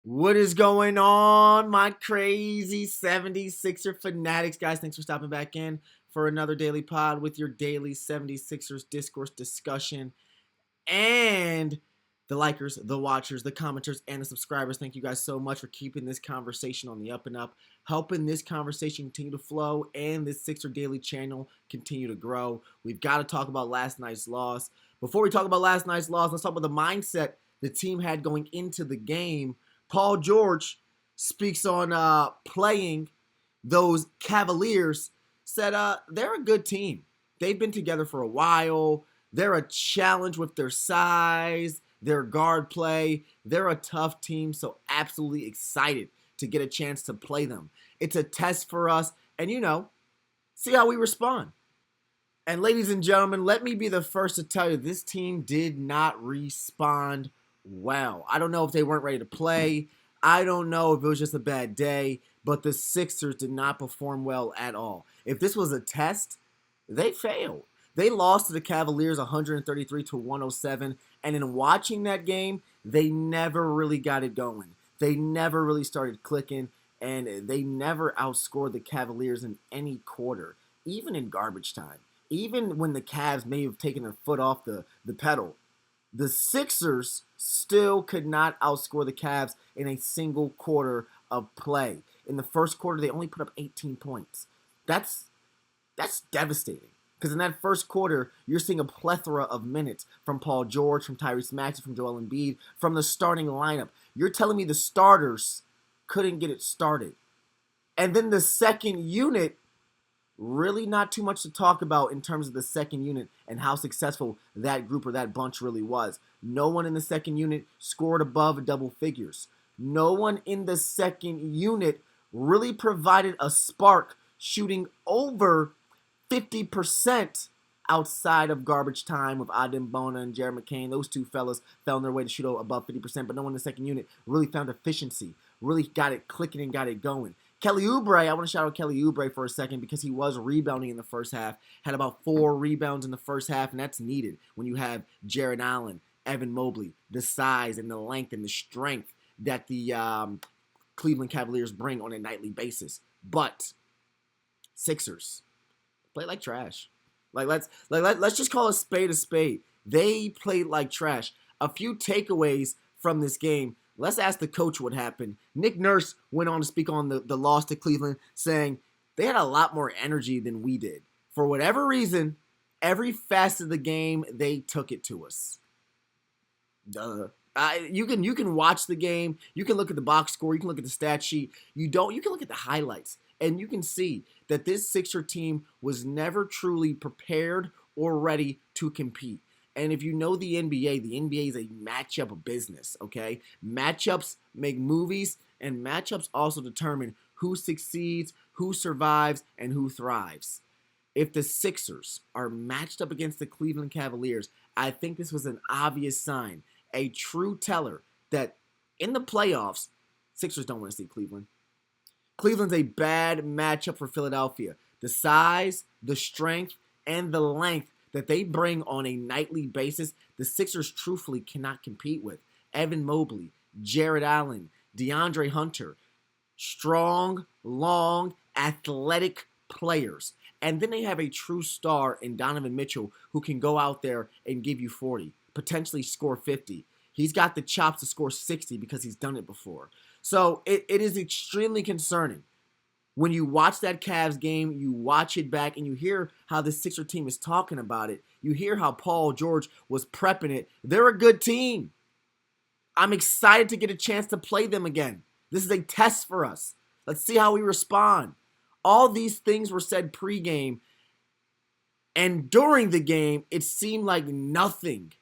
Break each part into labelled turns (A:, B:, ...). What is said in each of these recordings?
A: What is going on, my crazy 76er fanatics? Guys, thanks for stopping back in for another daily pod with your daily 76ers discourse discussion. And the likers, the watchers, the commenters, and the subscribers, thank you guys so much for keeping this conversation on the up and up, helping this conversation continue to flow, and this Sixer Daily channel continue to grow. We've got to talk about last night's loss. Before we talk about last night's loss, let's talk about the mindset the team had going into the game. Paul George speaks on playing those Cavaliers, said they're a good team. They've been together for a while. They're a challenge with their size, their guard play. They're a tough team, so absolutely excited to get a chance to play them. It's a test for us, and see how we respond. And ladies and gentlemen, let me be the first to tell you this team did not respond well. I don't know if they weren't ready to play. I don't know if it was just a bad day, but the Sixers did not perform well at all. If this was a test, they failed. They lost to the Cavaliers 133 to 107, and in watching that game, they never really got it going. They never really started clicking, and they never outscored the Cavaliers in any quarter, even in garbage time. Even when the Cavs may have taken their foot off the pedal, the Sixers still could not outscore the Cavs in a single quarter of play. In the first quarter, they only put up 18 points. That's devastating. Because in that first quarter, you're seeing a plethora of minutes from Paul George, from Tyrese Maxey, from Joel Embiid, from the starting lineup. You're telling me the starters couldn't get it started. And then the second unit, really not too much to talk about in terms of the second unit and how successful that group or that bunch really was. No one in the second unit scored above double figures. No one in the second unit really provided a spark, shooting over 50% outside of garbage time with Adem Bona and Jared McCain. Those two fellas fell on their way to shoot above 50%, but no one in the second unit really found efficiency, really got it clicking and got it going. Kelly Oubre, I want to shout out Kelly Oubre for a second because he was rebounding in the first half, had about 4 rebounds in the first half, and that's needed when you have Jared Allen, Evan Mobley, the size and the length and the strength that the Cleveland Cavaliers bring on a nightly basis. But Sixers play like trash. Let's just call a spade a spade. They played like trash. A few takeaways from this game. Let's ask the coach what happened. Nick Nurse went on to speak on the loss to Cleveland, saying they had a lot more energy than we did. For whatever reason, every facet of the game, they took it to us. Duh. You can watch the game. You can look at the box score. You can look at the stat sheet. You can look at the highlights, and you can see that this Sixer team was never truly prepared or ready to compete. And if you know the NBA is a matchup business, okay? Matchups make movies, and matchups also determine who succeeds, who survives, and who thrives. If the Sixers are matched up against the Cleveland Cavaliers, I think this was an obvious sign, a true teller that in the playoffs, Sixers don't want to see Cleveland. Cleveland's a bad matchup for Philadelphia. The size, the strength, and the length that they bring on a nightly basis, the Sixers truthfully cannot compete with. Evan Mobley, Jared Allen, DeAndre Hunter, strong, long, athletic players. And then they have a true star in Donovan Mitchell who can go out there and give you 40, potentially score 50. He's got the chops to score 60 because he's done it before. So it is extremely concerning. When you watch that Cavs game, you watch it back, and you hear how the Sixer team is talking about it. You hear how Paul George was prepping it. They're a good team. I'm excited to get a chance to play them again. This is a test for us. Let's see how we respond. All these things were said pregame, and during the game, it seemed like nothing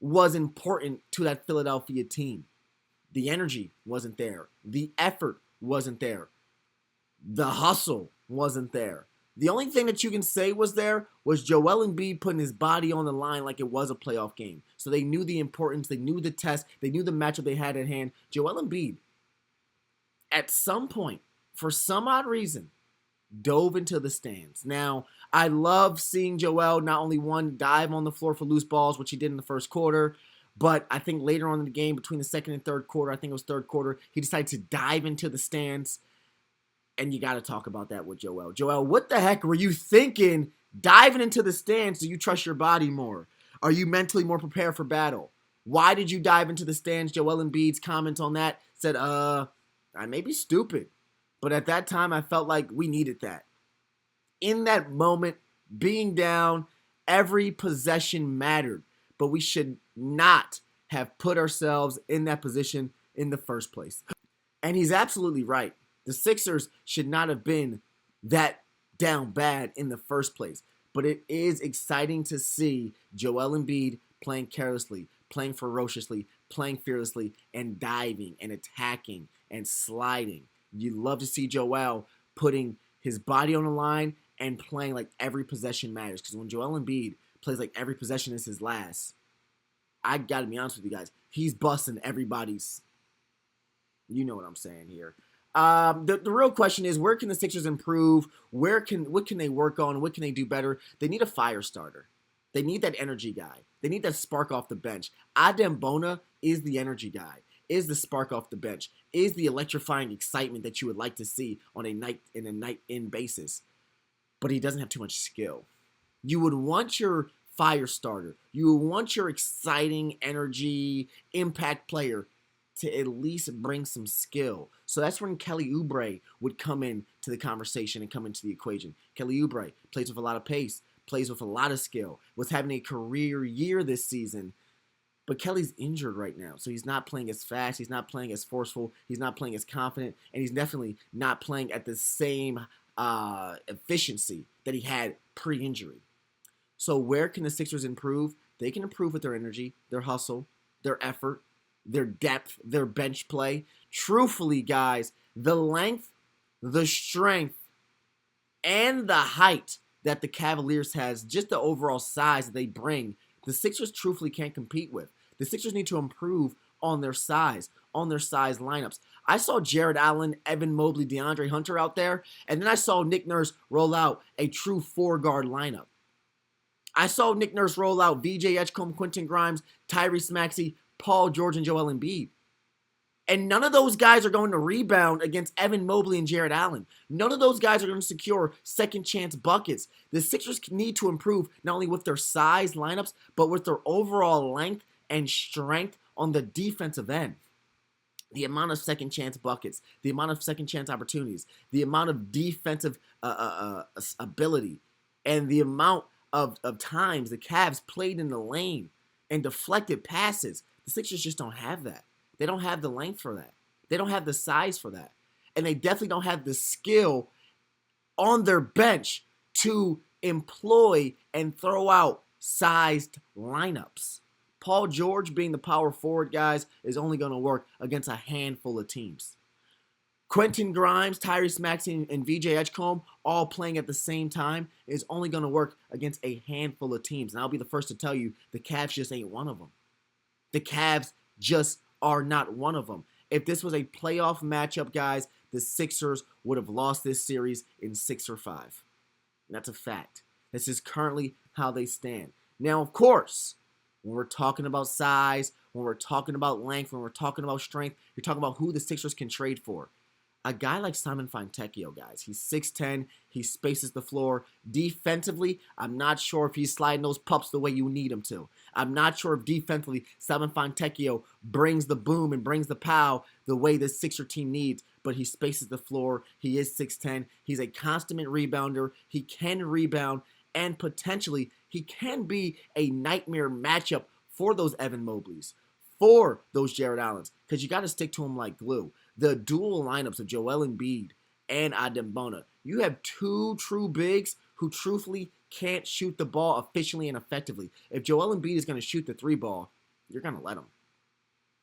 A: was important to that Philadelphia team. The energy wasn't there. The effort wasn't there. The hustle wasn't there. The only thing that you can say was there was Joel Embiid putting his body on the line like it was a playoff game. So they knew the importance, they knew the test, they knew the matchup they had at hand. Joel Embiid, at some point, for some odd reason, dove into the stands. Now, I love seeing Joel not only dive on the floor for loose balls, which he did in the first quarter, But I think later on in the game, between the second and third quarter, I think it was third quarter, he decided to dive into the stands. And you got to talk about that with Joel. Joel, what the heck were you thinking diving into the stands? Do you trust your body more? Are you mentally more prepared for battle? Why did you dive into the stands? Joel Embiid's comment on that said, I may be stupid. But at that time, I felt like we needed that. In that moment, being down, every possession mattered. But we should not have put ourselves in that position in the first place. And he's absolutely right. The Sixers should not have been that down bad in the first place. But it is exciting to see Joel Embiid playing carelessly, playing ferociously, playing fearlessly, and diving and attacking and sliding. You love to see Joel putting his body on the line and playing like every possession matters. Because when Joel Embiid plays like every possession is his last, I got to be honest with you guys, he's busting everybody's. You know what I'm saying here. The real question is, where can the Sixers improve? What can they work on? What can they do better? They need a fire starter. They need that energy guy. They need that spark off the bench. Adembona is the energy guy, is the spark off the bench, is the electrifying excitement that you would like to see on a night in basis. But he doesn't have too much skill. You would want your fire starter. You would want your exciting energy impact player to at least bring some skill. So that's when Kelly Oubre would come in to the conversation and come into the equation. Kelly Oubre plays with a lot of pace, plays with a lot of skill, was having a career year this season. But Kelly's injured right now, so he's not playing as fast, he's not playing as forceful, he's not playing as confident, and he's definitely not playing at the same efficiency that he had pre-injury. So where can the Sixers improve? They can improve with their energy, their hustle, their effort, their depth, their bench play. Truthfully, guys, the length, the strength, and the height that the Cavaliers has, just the overall size that they bring, the Sixers truthfully can't compete with. The Sixers need to improve on their size lineups. I saw Jared Allen, Evan Mobley, DeAndre Hunter out there, and then I saw Nick Nurse roll out a true four-guard lineup. I saw Nick Nurse roll out VJ Edgecombe, Quentin Grimes, Tyrese Maxey, Paul George, and Joel Embiid. And none of those guys are going to rebound against Evan Mobley and Jared Allen. None of those guys are going to secure second chance buckets. The Sixers need to improve not only with their size lineups, but with their overall length and strength on the defensive end. The amount of second chance buckets, the amount of second chance opportunities, the amount of defensive ability, and the amount of times the Cavs played in the lane and deflected passes. The Sixers just don't have that. They don't have the length for that. They don't have the size for that. And they definitely don't have the skill on their bench to employ and throw out sized lineups. Paul George being the power forward, guys, is only going to work against a handful of teams. Quentin Grimes, Tyrese Maxey, and VJ Edgecombe all playing at the same time is only going to work against a handful of teams. And I'll be the first to tell you, the Cavs just ain't one of them. The Cavs just are not one of them. If this was a playoff matchup, guys, the Sixers would have lost this series in 6 or 5. And that's a fact. This is currently how they stand. Now, of course, when we're talking about size, when we're talking about length, when we're talking about strength, you're talking about who the Sixers can trade for. A guy like Simon Fontecchio, guys. He's 6'10". He spaces the floor. Defensively, I'm not sure if he's sliding those pups the way you need him to. I'm not sure if defensively Simon Fontecchio brings the boom and brings the pow the way the Sixer team needs, but he spaces the floor. He is 6'10". He's a consummate rebounder. He can rebound, and potentially he can be a nightmare matchup for those Evan Mobleys, for those Jared Allens, because you got to stick to him like glue. The dual lineups of Joel Embiid and Adembona. You have two true bigs who truthfully can't shoot the ball efficiently and effectively. If Joel Embiid is going to shoot the 3 ball, you're going to let him.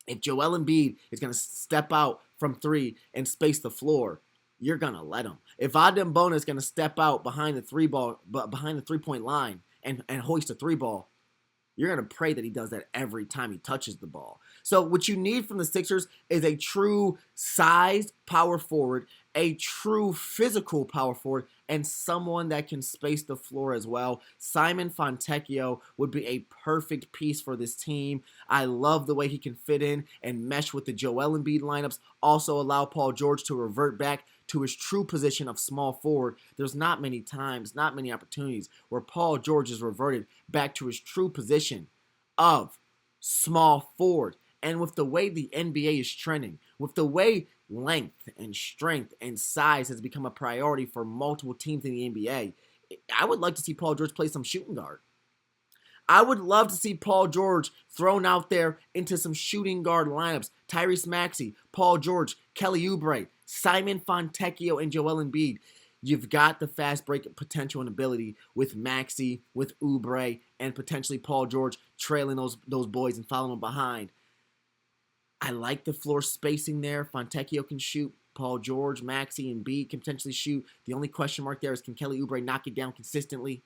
A: If Joel Embiid is going to step out from 3 and space the floor, you're going to let him. If Adembona is going to step out behind the 3 ball, behind the 3-point line and hoist a 3 ball, you're going to pray that he does that every time he touches the ball. So what you need from the Sixers is a true sized power forward, a true physical power forward, and someone that can space the floor as well. Simon Fontecchio would be a perfect piece for this team. I love the way he can fit in and mesh with the Joel Embiid lineups. Also allow Paul George to revert back to his true position of small forward. There's not many times, not many opportunities where Paul George is reverted back to his true position of small forward. And with the way the NBA is trending, with the way length and strength and size has become a priority for multiple teams in the NBA, I would like to see Paul George play some shooting guard. I would love to see Paul George thrown out there into some shooting guard lineups. Tyrese Maxey, Paul George, Kelly Oubre, Simon Fontecchio, and Joel Embiid. You've got the fast break potential and ability with Maxey, with Oubre, and potentially Paul George trailing those boys and following them behind. I like the floor spacing there. Fontecchio can shoot. Paul George, Maxey, and Embiid can potentially shoot. The only question mark there is, can Kelly Oubre knock it down consistently?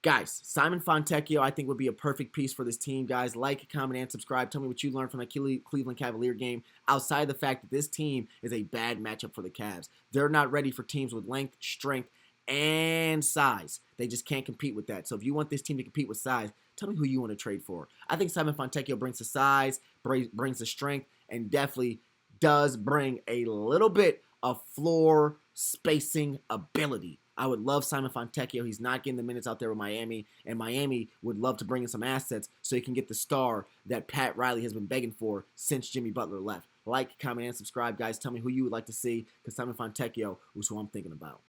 A: Guys, Simon Fontecchio, I think, would be a perfect piece for this team. Guys, like, comment, and subscribe. Tell me what you learned from the Cleveland Cavalier game outside of the fact that this team is a bad matchup for the Cavs. They're not ready for teams with length, strength, and size. They just can't compete with that. So if you want this team to compete with size, tell me who you want to trade for. I think Simon Fontecchio brings the size, brings the strength, and definitely does bring a little bit of floor spacing ability. I would love Simon Fontecchio. He's not getting the minutes out there with Miami, and Miami would love to bring in some assets so he can get the star that Pat Riley has been begging for since Jimmy Butler left. Like, comment, and subscribe, guys. Tell me who you would like to see, because Simon Fontecchio is who I'm thinking about.